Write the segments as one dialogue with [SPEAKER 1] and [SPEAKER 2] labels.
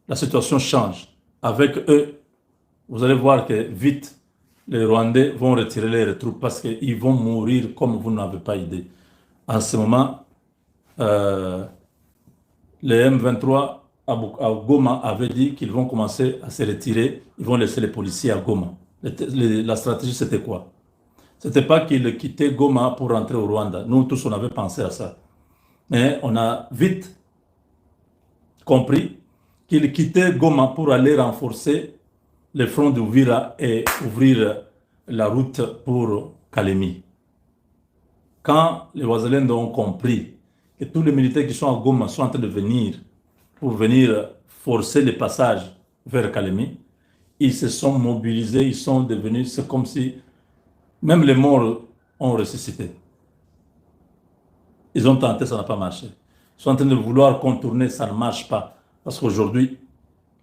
[SPEAKER 1] la situation change. Avec eux, vous allez voir que vite, les Rwandais vont retirer leurs troupes parce qu'ils vont mourir comme vous n'avez pas idée. En ce moment, les M23 à Goma avaient dit qu'ils vont commencer à se retirer, ils vont laisser les policiers à Goma. La stratégie, c'était quoi? C'était pas qu'ils quittaient Goma pour rentrer au Rwanda. Nous tous, on avait pensé à ça. Mais on a vite compris qu'ils quittaient Goma pour aller renforcer les fronts d'Ouvira et ouvrir la route pour Kalemi. Quand les Wazalendo ont compris que tous les militaires qui sont à Goma sont en train de venir pour venir forcer le passage vers Kalemi, ils se sont mobilisés, ils sont devenus, c'est comme si même les morts ont ressuscité. Ils ont tenté, ça n'a pas marché. Ils sont en train de vouloir contourner, ça ne marche pas. Parce qu'aujourd'hui,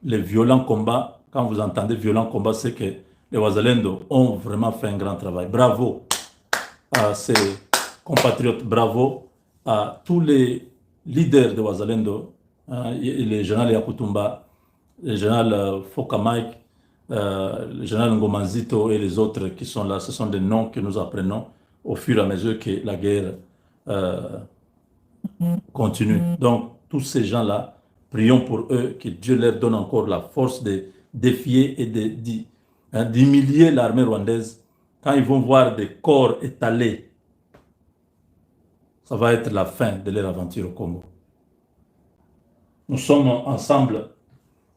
[SPEAKER 1] les violents combats, quand vous entendez violents combats, c'est que les Wazalendo ont vraiment fait un grand travail. Bravo à ces compatriotes, bravo à tous les leaders de Wazalendo, le général Yakutumba, le général Foka Mike, le général Ngomazito et les autres qui sont là. Ce sont des noms que nous apprenons au fur et à mesure que la guerre continue. Donc, tous ces gens-là, prions pour eux, que Dieu leur donne encore la force de défier et d'humilier l'armée rwandaise. Quand ils vont voir des corps étalés, ça va être la fin de leur aventure au Congo. Nous sommes ensemble.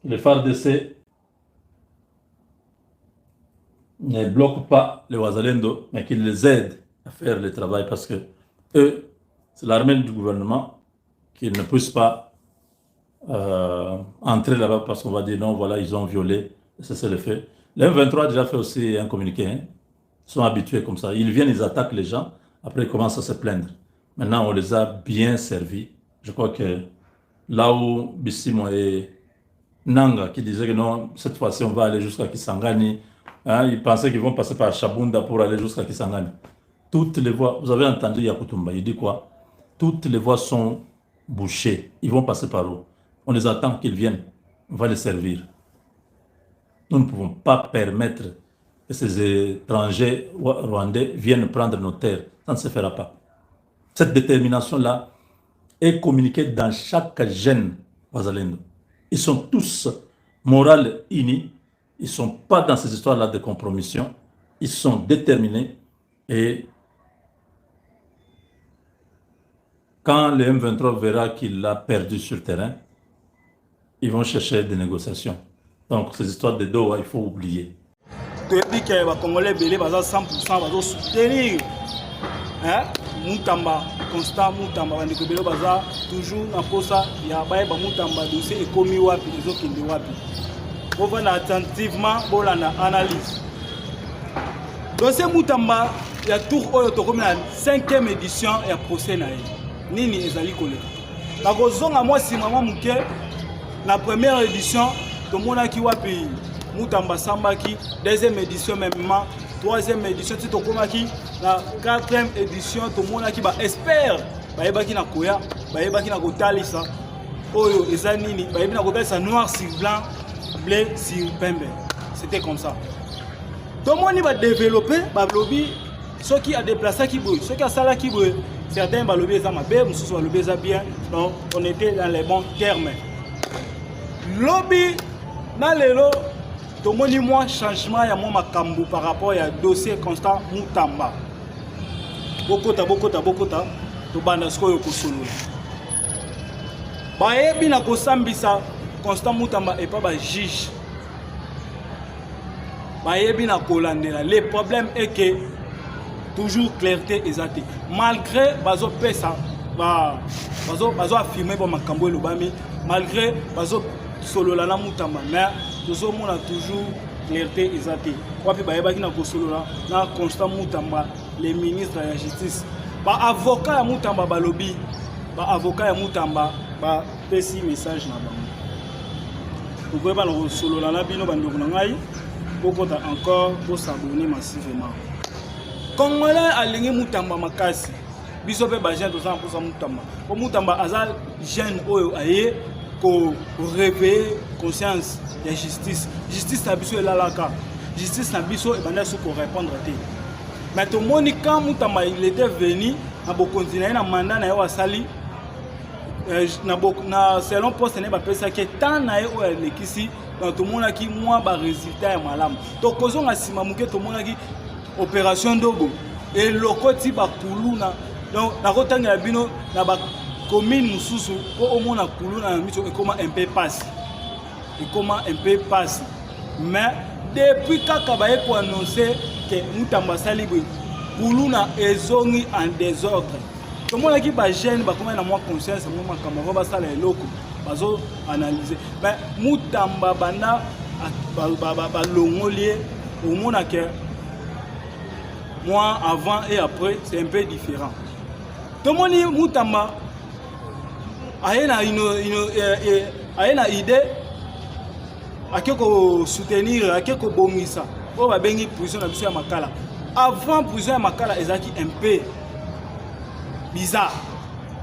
[SPEAKER 1] Les FARDC ne bloquent pas les Wazalendo, mais qu'ils les aident à faire le travail parce que eux, c'est l'armée du gouvernement qui ne puisse pas entrer là-bas parce qu'on va dire non, voilà, ils ont violé, c'est le fait. Les M23 a déjà fait aussi un communiqué, hein. Ils sont habitués comme ça. Ils viennent, ils attaquent les gens, après ils commencent à se plaindre. Maintenant, on les a bien servis. Je crois que là où Bissimo et Nanga qui disaient que non, cette fois-ci on va aller jusqu'à Kisangani, hein, ils pensaient qu'ils vont passer par Chabunda pour aller jusqu'à Kisangani. Toutes les voies, vous avez entendu Yakutumba, il dit quoi? Toutes les voies sont bouchées. Ils vont passer par où? On les attend qu'ils viennent. On va les servir. Nous ne pouvons pas permettre que ces étrangers rwandais viennent prendre nos terres. Ça ne se fera pas. Cette détermination-là est communiquée dans chaque gène Wazalendo. Ils sont tous morales unis. Ils ne sont pas dans ces histoires-là de compromission. Ils sont déterminés. Et quand le M23 verra qu'il a perdu sur le terrain, ils vont chercher des négociations. Donc, ces histoires de Doha, il faut oublier.
[SPEAKER 2] Depuis que les Congolais belé 100% va soutenir Moutamba, Constant Moutamba, toujours dans posa, il y a Moutamba dossier et commis wapi, les autres qui wapi. On va attentivement pour l'analyse. Dossier Moutamba, il y a tout comme la 5e édition et procès Nini ezali koleka. La raison à moi si maman muke la première édition tout monde qui wapi Moutamba Sambaki, 2e édition même 3e édition ti to komaki la 4e édition tout monde qui ba espère ba yebaki na koya ba yebaki na kotalisa oyo ezanini ba yebi na kotalisa noir sur blanc bleu sur pembe. C'était comme ça. Tout le monde va développer ba lobby ceux qui a déplacé qui boy ceux qui a sala qui boy. Certains balobés ça m'a bien, nous balobés ça bien, donc on était dans les bons termes. Lobby dans les lots, tout le monde dit moi changement il y a mon makambu par rapport à dossier Constant Moutamba. Bokota, tout bandasko yoko solo. Ba yebi na kosambisa Constant Moutamba et pas ba juge. Ba yebi na kolandela. Le problème est que toujours clarté exacte. Malgré bazo pesa, bazo affirmer bon makambo lobami, malgré bazo solo la Moutamba, mais toujours on a toujours clarté exacte. Wapi ba yeba ki na ko solo na Constant Moutamba, les ministres de la justice, ba avocat ya Moutamba ba lobby, ba avocat ya Moutamba ba pesi message na bango. Vous pouvez pas le solo la bino bandoko na ngai, bokota encore pour s'abonner massivement. Congolais alingi Moutamba makasi biso pe ba jeune to 100% Moutamba po Moutamba azal jeune oyo aye ko réveiller conscience de justice. Justice na biso elalaka. Justice na biso ebanda sous pour répondre te. Mais tout le monde quand Moutamba il était venu na bokonzi na mandat na yo asali na selon poste ne ba pesa que tant na yo elekisi dans tout le monde qui moi ba résultat ya malamu. To kozonga sima muke tout le monde qui opération dogo et lokoti ba kuluna donc na kotanga bino na ba commune mususu po au moins na kuluna na miso et comment un peu passe. Et comment un peu passe. Mais depuis kaka ba ko annoncer que Moutamba sali kuluna ezongi en désordre. Tout le monde qui ba jeune ba comment na moi conscience moi makambo ba sala eloko bazo analyser. Mais Moutamba bana ba longolier au monde que moi avant et après c'est un peu différent. Tout le monde Moutamba a une idée à quelque soutenir à quelque bongisa pour ba bengi prison na biso ya makala. Avant prison ya makala ezaki un peu bizarre.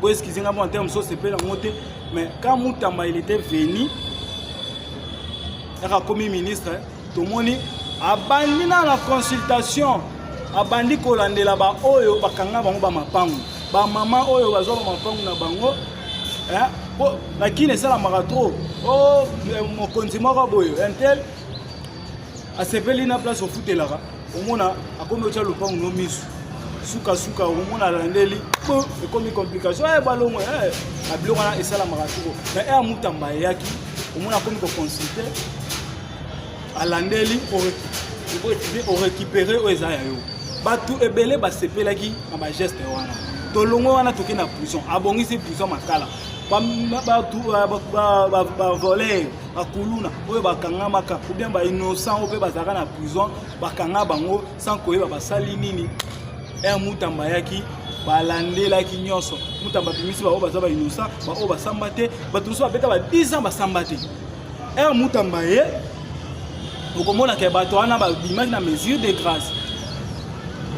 [SPEAKER 2] Bon excusez-moi en termes so c'est pas la montée mais quand Moutamba il était venu comme ministre tout le monde abandi na la consultation abandi kolandela ba oyo bakanga bango ba mapangu ba mama oyo bazo ba mapangu na bango lakini sala marato mokonzi moko boyo intel asepeli na place ofutelaka omona akomi otya lupangu no misu suka omona landeli ekomi complication balongo babiloko wana esalamaka tuko na Moutamba eyaki omona akomi koconsulte alandeli orécupéré oyo eza ya yo bato ebele basepelaki na bageste wana tolongo wana toke na prison abongisi prison makala voler bakuluna oyo bakangamaka ou bien ba innocent oyo bazaka na prison bakanga bango sans koyeba basali nini Moutamba yaki balandelaki nyonso Moutamba bimisi ba oyo baza ba innocent ba oyo basamba te bato so babeta ba 10 ans basamba te Moutamba ye okomona ke bato wana babimaki na mesure de grâce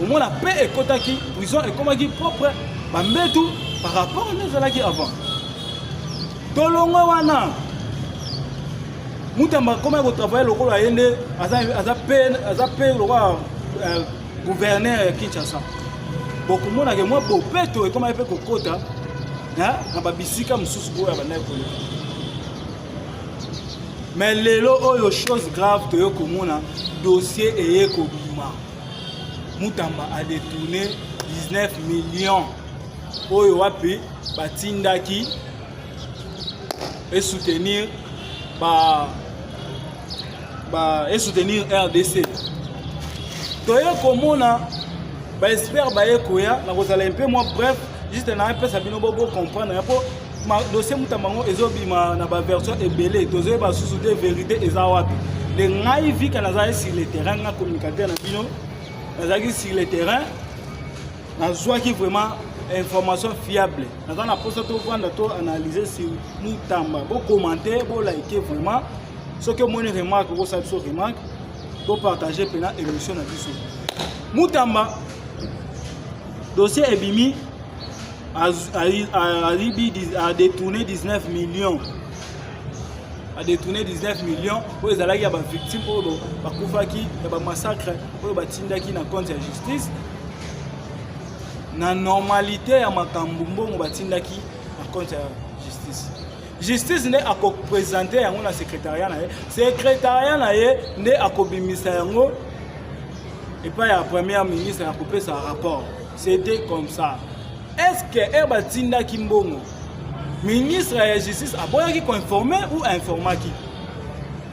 [SPEAKER 2] omona pe ekotaki prison ekomaki propre bambetu par rapport à ezalaki avant tolongo wana Moutamba comment vous travaillez le rôle ayende aza pe le roi gouverneur ya Kinshasa beaucoup mona ke moi bopeto et comment il peut kokota na babisika mususu boya bana ko mais lelo oyo chose grave to yo komona dossier eye ko bima Moutamba a détourné 19 millions oyo wapi batindaki et soutenir et soutenir RDC. Toyo komona ba espère ba ekoya na kozala un peu moins bref juste na peu ça bino bobo comprendre po dossier Moutamba ngo ezobima na ba version ebele tozo ba sous de vérité eza wapi les ngai vi kana za sur le terrain na communicateur na bino nazaki sur le terrain na zwa qui vraiment information fiable. Nous avons posé tout prendre tout analyser sur Moutamba. Bon commenter, bon liker vraiment. Ce que moi je remarque, vous savez ce que je remarque, pour partager pendant l'émission na biso. Moutamba dossier Ebimi a détourné 19 millions. A détourné 19 millions pour les alliés ba victimes pour ba kufaki ba massacre pour ba tindaki na compte de justice. Na normalité ya makambo mbongo batindaki na compte ya justice ne ako présenter yango na secrétariat na ye secrétariat na ye ne akobimisa yango et pas ya premier ministre ya kopesa rapport c'était comme ça est-ce que batindaki mbongo ministre ya justice aboyaki ko informer ou informaki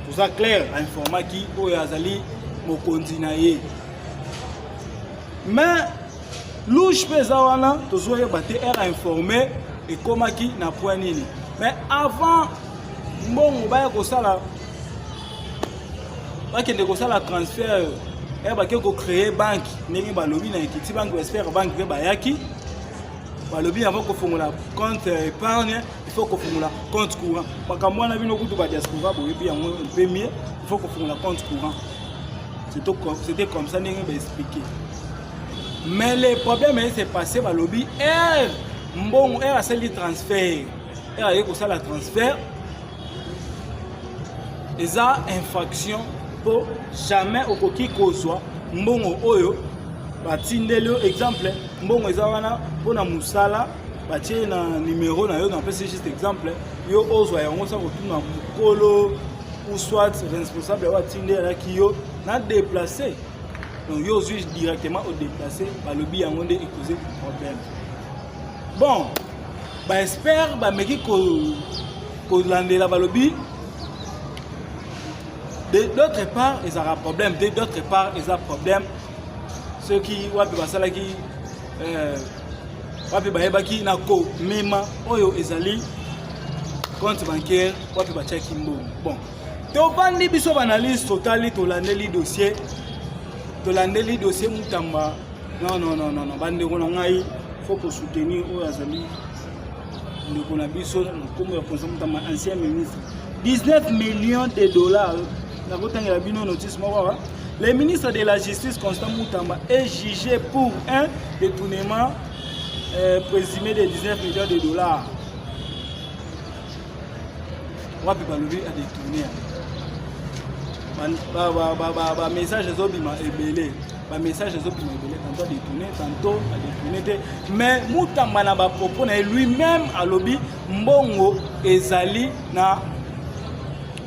[SPEAKER 2] tout ça clair informaki oyo azali mokonzi na ye mais louche pesa wana tozoye baté informé et komaki na point nini mais avant mbongo baya kosala bakende kosala transfert bake ko créer banque ndenge balobi na Equity Bank espère banque pe bayaki balobi avant ko fongola compte épargne il faut ko fongola compte courant makambo wana bino kutu ba diaspora boyebi yango peu mieux il faut ko fongola compte courant c'était comme ça ndenge ba expliquer. Mais le problème c'est passé par le lobby. Mbongo a fait le transfert. Elle a eu ça le transfert. eza infraction pour jamais okoki kozwa mbongo oyo batindeli yo exemple mbongo eza wana mpona mosala batie na numéro na yo na pesi juste exemple yo ozwa yango sa kotuna mokolo ou soit responsable wa tindelaki yo na déplacer donc yo ozwi directement au déplacer balobi yango nde ekoze problème bon ba espère ba meki ko landela balobi d'autre part ils aura problème d'autre part ils a problème ceux qui wapi basala qui wapi bayebaki na ko mema oyo ezali compte bancaire wapi bachaki mbongo bon topandi biso analyse totali tolandeli dossier mutamba non bandeko na ngai faut ko soutenir oyo azali ndeko na biso na kombo ya conseil mutamba ancien ministre 19 millions de dollars na kotangela bino notice moko le ministre de la justice Constant Mutamba est jugé pour un détournement présumé de 19 millions de dollars. Wapi balobi a détourné. Ba message ezobima ebele. Ba message ezobima ebele tantôt détourné, tantôt a détourné. Mais Mutamba na ba propos na lui-même alobi mbongo ezali na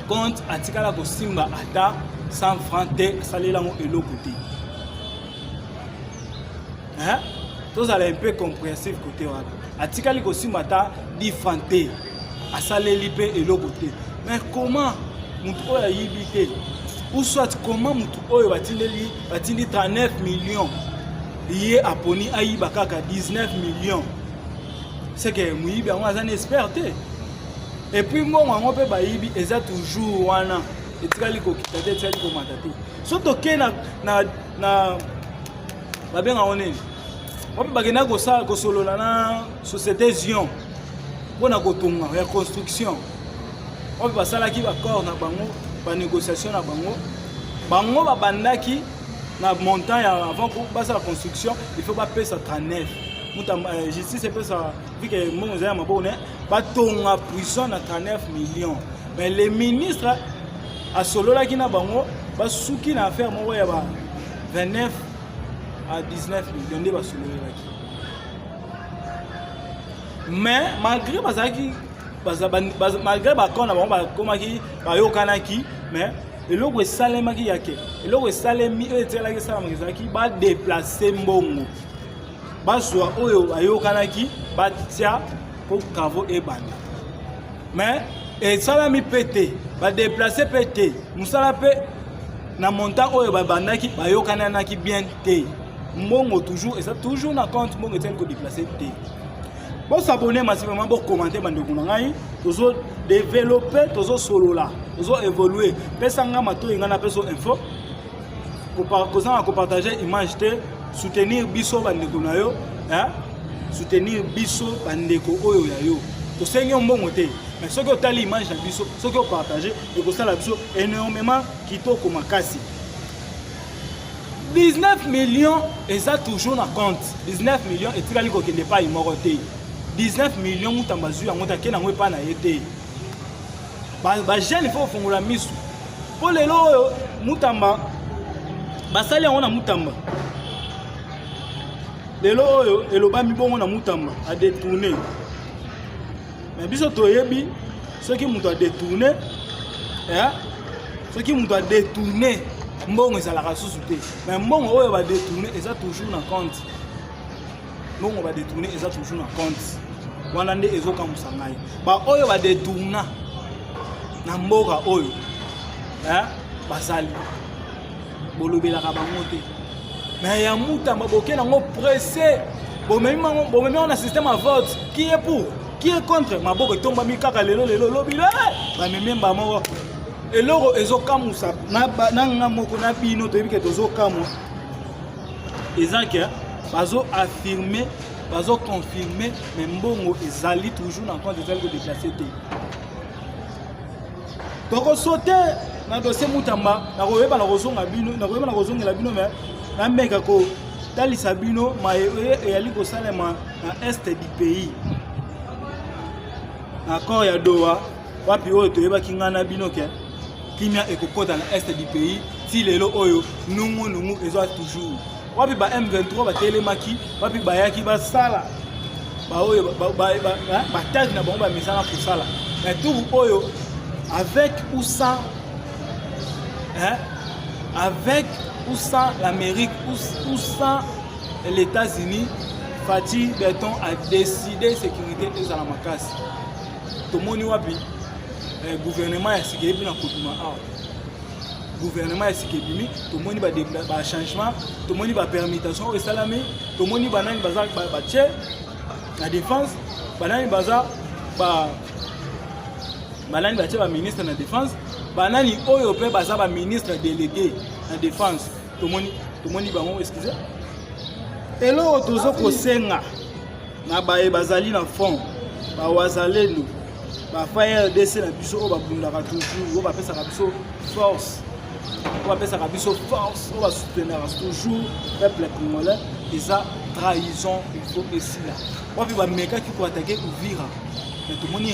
[SPEAKER 2] compte atikala ko simba ata 100 francs te salela ngo eloko te. Hein? Tous allez un peu compréhensif côté wa. Atikali ko simba ata 10 francs te asaleli pe eloko te. Mais comment mutu oyo yibite ou soit comment mutu oyo batindeli 39 millions lié à poni ayiba kaka 19 millions. C'est que muyibi on a un expert te. Et puis moi on peut bayibi eza toujours wana etikali ko kitate etikali ko matate soto ke na babenga oneni wapi bagena ko sa ko solola na société Zion bona ko tonga ya construction wapi basalaki ba accord na bango ba négociation na bango babandaki na montant ya avant ko basa la construction il faut pas payer ça 39 Mutamba justice peut ça vu que mon zaya mabone ba tonga prison na 39 millions mais les ministres a solola ki na bango ba suki na affaire moko ya ba 29 à 19 millions de ba solola ki mais malgré bazaki malgré ba kona bango ba komaki ba yokanaki mais eloko esalemaki yake eloko esalemi etelaki salama ezaki ba déplacer mbongo bazwa oyo ayokanaki batia pour kavo ebanda mais esalami pété ba déplacer pété musala pe na montant oyo babandaki bayokananaki bien te mbongo toujours et ça toujours na compte mbongo etel ko déplacer te bon s'abonner massivement bon commenter bandeko na ngai tozo développer tozo solola tozo évoluer pesa nga mato inga na peso info ko partager image te soutenir biso bandeko na yo hein soutenir biso bandeko oyo ya yo to senyo mbongo te mais ce que tu as l'image na biso ce que partager et ko sala biso énormément kitoko makasi 19 millions et ça toujours na compte 19 millions et tikali ko kende pa imoro te 19 millions Mutamba zu yango ta kena ngwe pa na yete ba jeune faut fongola misu pour lelo Mutamba basali yango na Mutamba lelo oyo eloba mibongo na Mutamba a détourner mais biso toyebi ceux qui mutu a détourner hein ceux qui mutu a détourner mbongo ezalaka susu te mais mbongo oyo ba détourner eza toujours na compte mbongo ba détourner eza toujours na compte wana nde ezokamusa ngai ba oyo ba détourna na mboka oyo hein basali bolobelaka bango te mais ya Mutamba bokena ngo pressé bomemi on a système à vote qui est pour qui est contre maboko tomba mikaka lelo lobile ba mememba moko eloko ezokamusa na nga moko na bino to yebike tozokamwa ezaki bazo affirmer bazo confirmer mais mbongo ezali toujours na compte ezali ko déplacer te toko sauter na dossier Mutamba na koyeba na kozonga bino na koyeba na kozongela bino mais na meka ko talisa bino ma eyali ko salema na est du pays accord ya Doha wapi oyo toyeba kingana bino ke kimia ekokota na est du pays ti lelo oyo nungu ezwa toujours wapi ba M23 batelemaki wapi bayaki basala ba oyo ba tag na bango ba misala pour sala mais tout oyo avec ou sans avec ou sans l'Amérique ou sans les États-Unis, Fatih Berton a décidé sécurité et à la macasse. Tout le monde wapi gouvernement a sécurité na kotuma gouvernement a sécurité tout le monde va changement tout le monde va permutation et salamé tout le monde va nani bazar ba tché la défense banani bazar ba banani ba tché ba ministre de la défense banani oyo pe bazar ba ministre délégué la défense tout le monde va bon excusez et là tozo ko senga na bae bazali na fond ba wazalendo ba FARDC na biso o ba bundaka toujours o ba pesa ka biso force o ba pesa ka biso force o ba soutenir toujours peuple congolais et ça trahison il faut ici là o ba meka ki ko attaquer Uvira mais tout le monde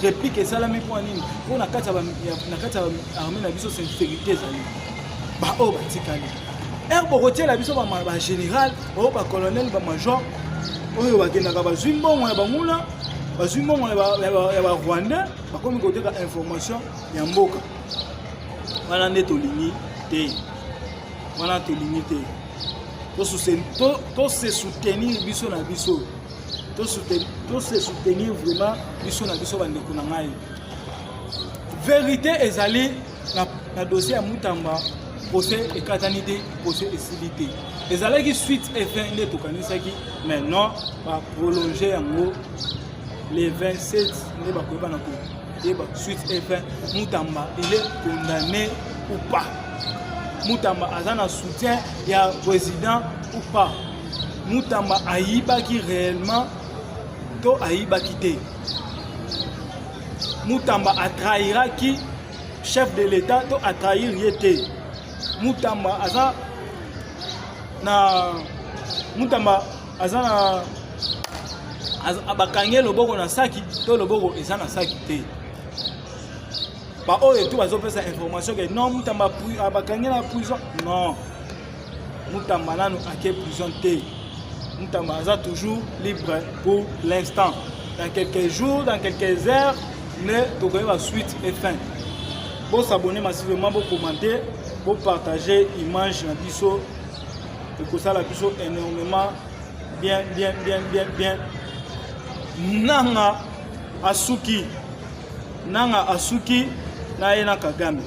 [SPEAKER 2] réplique et ça la même point nini pour na kata armée na biso sécurité zali ba o ba tikali Borotier la biso ba général ba colonel ba major oyo bakendaka bazwi mbongo ya bangula bazwi mbongo ya ba Rwanda bakomi koteka information ya mboka wana nde tolingi te wana tolingi te to se soutenir biso na biso to se soutenir vraiment biso na biso bandeko na ngai vérité ezali na dossier ya Mutamba procès et katanité procès et silité les allègues suite et fin de tokanisaki maintenant va prolonger en gros les 27 ne ba koyeba na ko et ba suite et fin Mutamba il est condamné ou pas Mutamba azana soutien ya président ou pas Mutamba aibaki réellement to aibaki te Mutamba a trahira qui chef de l'état to a trahir yete Mutamba aza na Mutamba aza na abakange loboko na saki to loboko eza na saki te ba oyo tout bazopesa information que non Mutamba abakange na prison non Mutamba nanu ake prison te Mutamba aza toujours libre pour l'instant dans quelques jours dans quelques heures ne tokoyeba suite et fin bon s'abonner massivement bon commenter pour partager image na biso et que ça la biso énormément bien nanga asuki na yena Kagame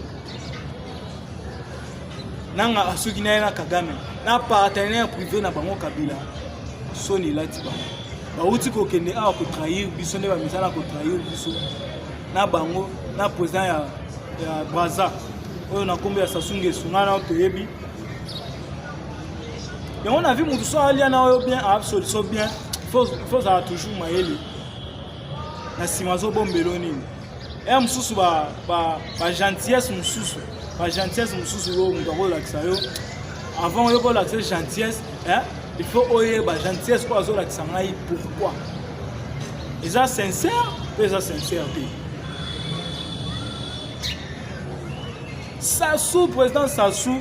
[SPEAKER 2] nanga asuki na yena Kagame na partenaire privé na bango Kabila soni lati ba uti ko kende a ko trahir biso ne ba misala ko trahir biso na bango na président ya Braza oyo na kombe ya Sasunge sungana toyebi et on a vu mutu so alia na oyo bien absolument bien faut ça toujours mayele na simazo bombelo nini et mususu ba gentillesse mususu oyo mutu ko lakisa yo avant yo ko lakisa gentillesse il faut oyer ba gentillesse ko azo lakisa ngai pourquoi eza sincère te Sassou, président Sassou,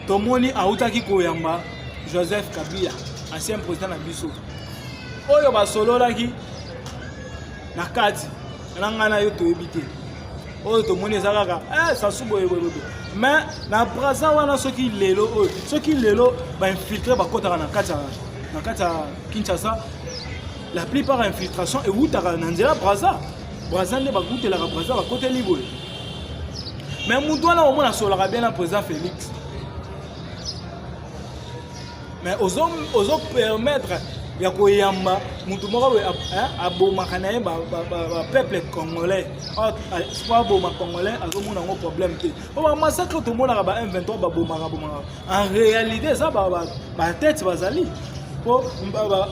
[SPEAKER 2] Tomoni Aoutaki Koyamba, Joseph Kabila, ancien président de Bisso. Oyo basolo laki nakati, nangana yo toyebite. Oyo Tomoni Zagaka, Sassou boye. Mais na Braza wana soki lelo ba infiltrer ba kota na kata Kinshasa. La plupart infiltration et utaka na nzela Braza ne ba gutela ka Braza ba kota liboye. Mais Moudouana au moins sur la bien le président Félix. Mais aux hommes permettre ya koyamba mutu moko aboma kanaye ba peuple congolais soit boma congolais azomona ngo problème te ba massacre to mona ba M23 ba boma en réalité ça ba tête bazali po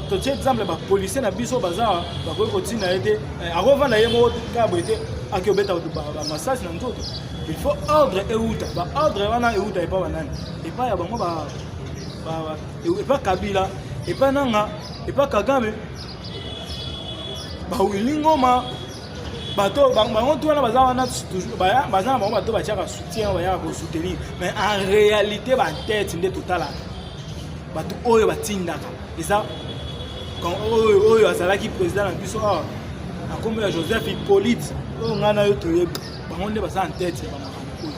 [SPEAKER 2] to tient exemple ba policier na biso baza ba ko continue été avant na yemo ka boite akiobeta ba massacre na nzoto. Il faut ordre et outa. Ordre wana et outa et pas banane. Et pas ya bango et pas Kabila et pas Nanga et pas Kagame. Ba Wilingoma bato bango tout wana baza wana toujours baza na bango bato batiaka soutien bayaka kosoutenir mais en réalité batete nde totala bato oyo batindaka eza oyo azalaki président na biso awa akombo ya Joseph Hippolyte oyo ngai na yo toyebi bango nde baza en tête ya bamakambo oyo.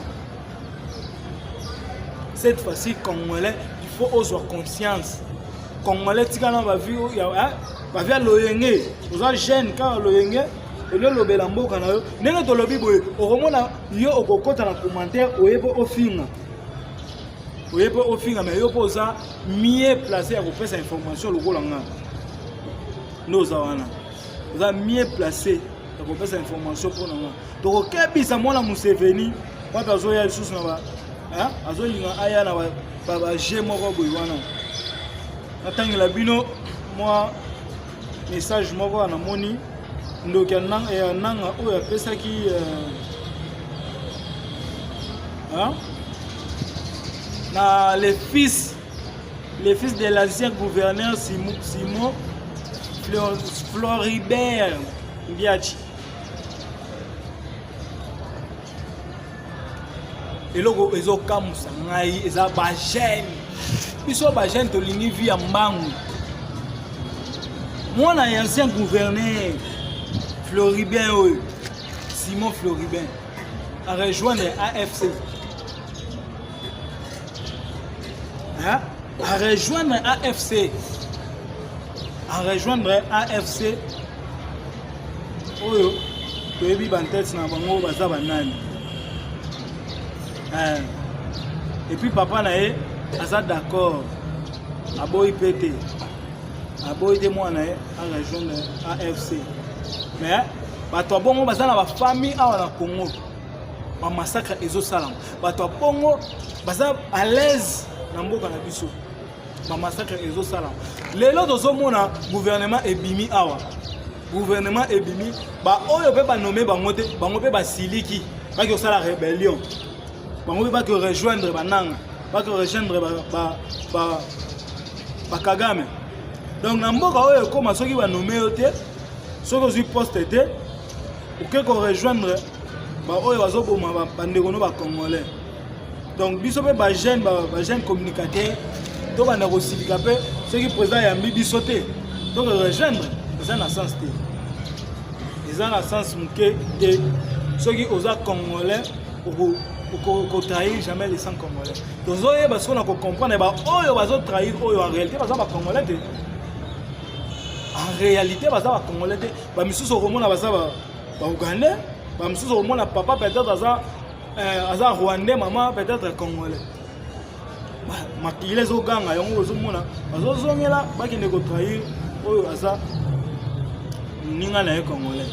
[SPEAKER 2] Cette fois-ci congolais il faut ozwa conscience congolais tikana bavi ya loyenge oza jeune kaka loyenge ele lobela mboka na yo ndenge tolobi boye okomona yo okokota na commentaire oyebe ofinga mais yo poza mieux placé ya kopesa information lokola nga ndo oza wana oza mieux placé ya kopesa information mpona nga tokokebisa mwana Museveni wapi azoya lisusu na ba azolinga aya na baje moko boye wana natangela bino mwa message moko wana moni ndoki ya nanga oyo apesaki na les fils de l'ancien gouverneur Simon Floribert Mbiachi. Eloko ezokamusa ngai eza bajene biso bajene tolingi vi ya mbangu mwana ancien gouverneur Floribert oyo Simon Floribert a rejoindre AFC a rejoindre AFC oyo toyebi bantete na bango baza banani et puis papa na ye aza d'accord aboyi pete aboyi te mwana ye a rejoindre AFC mais bato ya bongo baza na bafamille awa na Congo bamassacre ezosalama bato ya bongo baza à l'aise na mboka na biso bamassacre ezosalama lelo tozomona gouvernement ebimi awa gouvernement ebimi baoyo mpe banome bango te bango mpe basiliki baki kosala rébellion bango mpe baki rejoindre bananga baki rejoindre bakagame donc na mboka oyo ekoma soki banome yo te soki ozwi poste te oke korejoindre baoyo bazoboma bandeko no bacongolais donc biso mpe bagene communicateur to banda kosilika mpe soki président yambi biso te to korejoindre eza na sens te eza na sens moke te soki oza congolais okotrahir jamais les 100 congolais tozoyeba soki na kocomprendre baoyo bazotrahir oyo en réalité baza bacongolais te en réalité baza bacongolais te bamisusu okomona baza baougandais bamisusu okomona papa peut-être aza rwandais maman peut-être congolais makile ezoganga yango ozomona bazozongela bakende kotrahir oyo aza ninga na ye congolais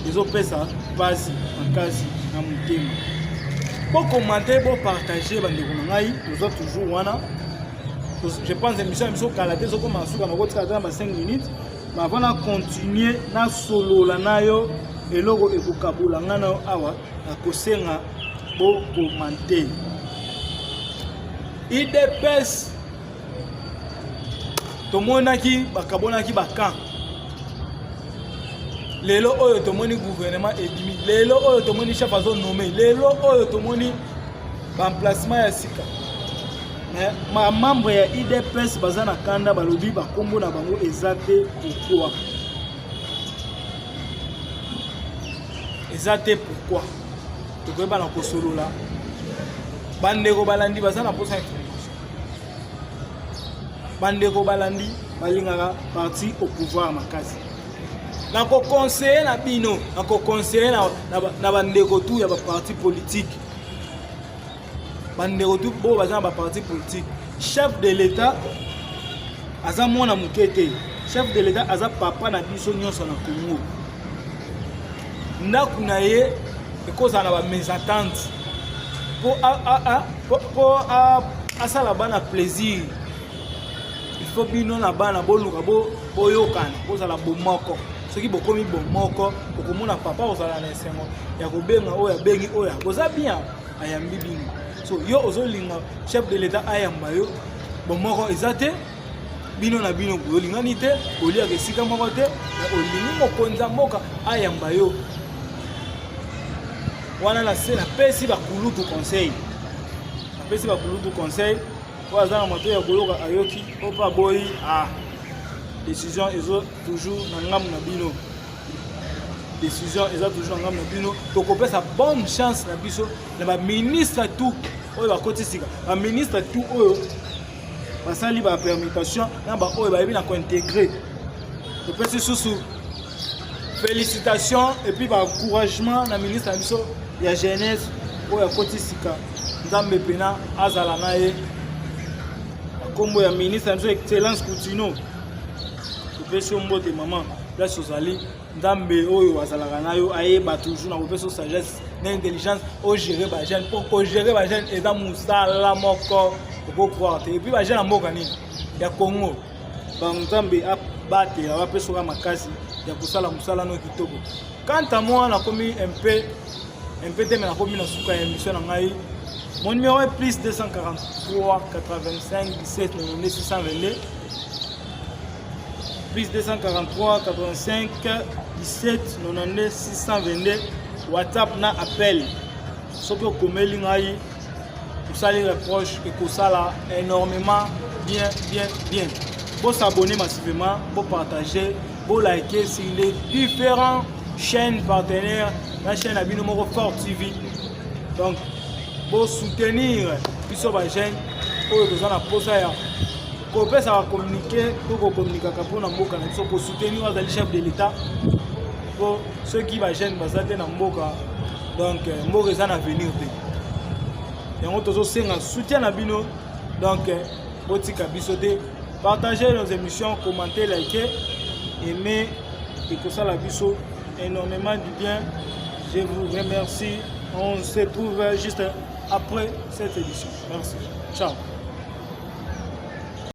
[SPEAKER 2] ezopesa pasi makasi na motema bokomante bopartage bandeko na ngai toza toujours wana je pense émission ya biso kala te sokoma suka makotika ata ba 5 minutes avant na continuer na solola nayo eloko ekokabola nga nayo awa nakosenga bokomante IDPS tomonaki bakabonaki bakan lelo oyo tomoni gouvernement ebimi lelo oyo tomoni chef azo nommé lelo oyo tomoni bamplacement ya sika ma membre ya IDPS baza na kanda balobi bakombo na bango eza te pourquoi tokoyeba na kosolola bandeko balandi baza na posa information bandeko balandi balingaka parti au pouvoir makasi nakoconseiller na bino nakoconseiller na bandeko tu ya baparti politique bandeko tu bo baza na baparti politique chef de l'état aza mwana moke te chef de l'état aza papa na biso nyonso na Congo ndako na ye ekozala na bamésentente po asala bana plaisir il faut bino na bana boluka boyokana bozala bomoko soki bokomi bomoko okomona papa ozala na esengo ya kobenga oyo abengi oyo akoza bien ayambi bino so yo ozolinga chef de l'état ayamba yo bomoko eza te bino na bino olingani te oliaka esika moko te olingi mokonza mboka ayamba yo wana na se napesi bakulutu conseil napesi bakulutu conseil po aza na moto ya koloka ayoki po mpa boyi décision eza toujours na ngambu na bino décision eza toujours na ngambu na bino tokopesa bonne chance na biso na baministre tout oyo bakoti sika baministre tout oyo basali bapermutation na baoyo bayebi na kointegre topesi susu félicitations et puis encouragement na ministre na biso ya jeunesse oyo akoti sika nzambe pena azala na ye kombo ya ministre na biso excellence Coutinho topesi yo mbote mama place ozali nzambe oyo azalaka na yo ayeba toujours na kopesa sagesse na intelligence ogérer bajeune mpo kogérer bajeune eza mosala moko okocroire te epuis bajeune ya mboka nini ya Congo banzambe abatela bapesoka makasi ya kosala mosala no kitoko. Quant à moi nakomi un peu teme nakomi na suka ya émission na ngai. Mon numéro est plus 243 85 17 92 622 plus 243 85 17 92 622 WhatsApp na appel soki okomeli ngai osali reproche ekosala énormément bien. Pour s'abonner massivement, pour partager, pour liker sur les différentes chaînes partenaires, la chaîne Abino Moro Fort TV. Donc, pour soutenir puisque ma chaîne, pour que ça pour ça, ça va communiquer, pour communiquer pour soutenir les chefs de l'État, pour ceux qui va chaîne basate na mboka, donc mboka ça na venir. Et on toujours soutien Abino, donc botika bisote. Partagez nos émissions, commentez, likez, aimez et que ça la biso énormément du bien. Je vous remercie. On se retrouve juste après cette édition. Merci. Ciao.